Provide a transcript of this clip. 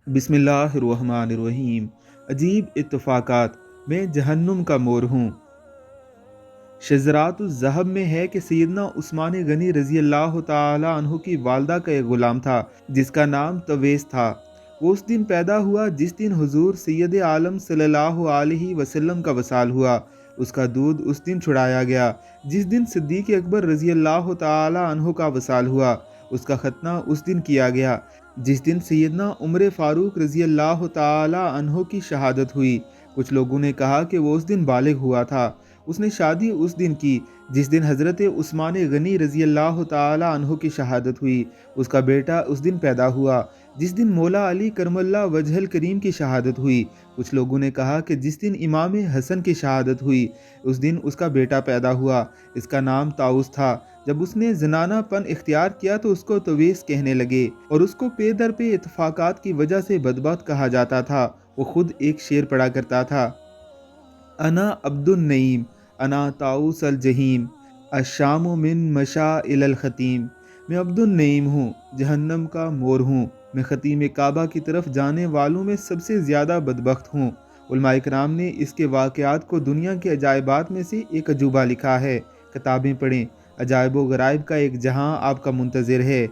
بسم اللہ الرحمن الرحیم۔ عجیب اتفاقات، میں جہنم کا مور ہوں۔ شذرات الذہب میں ہے کہ سیدنا عثمان غنی رضی اللہ تعالی عنہ کی والدہ کا ایک غلام تھا جس کا نام تویس تھا۔ وہ اس دن پیدا ہوا جس دن حضور سید عالم صلی اللہ علیہ وسلم کا وصال ہوا۔ اس کا دودھ اس دن چھڑایا گیا جس دن صدیق اکبر رضی اللہ تعالی عنہ کا وصال ہوا۔ اس کا ختنہ اس دن کیا گیا جس دن سیدنا عمر فاروق رضی اللہ تعالی عنہ کی شہادت ہوئی۔ کچھ لوگوں نے کہا کہ وہ اس دن بالغ ہوا تھا۔ اس نے شادی اس دن کی جس دن حضرت عثمان غنی رضی اللہ تعالی عنہ کی شہادت ہوئی۔ اس کا بیٹا اس دن پیدا ہوا جس دن مولا علی کرم اللہ وجہ الکریم کی شہادت ہوئی۔ کچھ لوگوں نے کہا کہ جس دن امام حسن کی شہادت ہوئی اس دن اس کا بیٹا پیدا ہوا۔ اس کا نام طاؤس تھا۔ جب اس نے زنانہ پن اختیار کیا تو اس کو تویس کہنے لگے اور اس کو پے در پہ اتفاقات کی وجہ سے بدبخت کہا جاتا تھا۔ وہ خود ایک شعر پڑھا کرتا تھا: انا عبد النعیم، انا طاؤس الجحیم، الشام من مشاعل الختیم۔ میں عبد النعیم ہوں، جہنم کا مور ہوں۔ میں ختیم کعبہ کی طرف جانے والوں میں سب سے زیادہ بدبخت ہوں۔ علماء کرام نے اس کے واقعات کو دنیا کے عجائبات میں سے ایک عجوبہ لکھا ہے۔ کتابیں پڑھیں، عجائب و غرائب کا ایک جہاں آپ کا منتظر ہے۔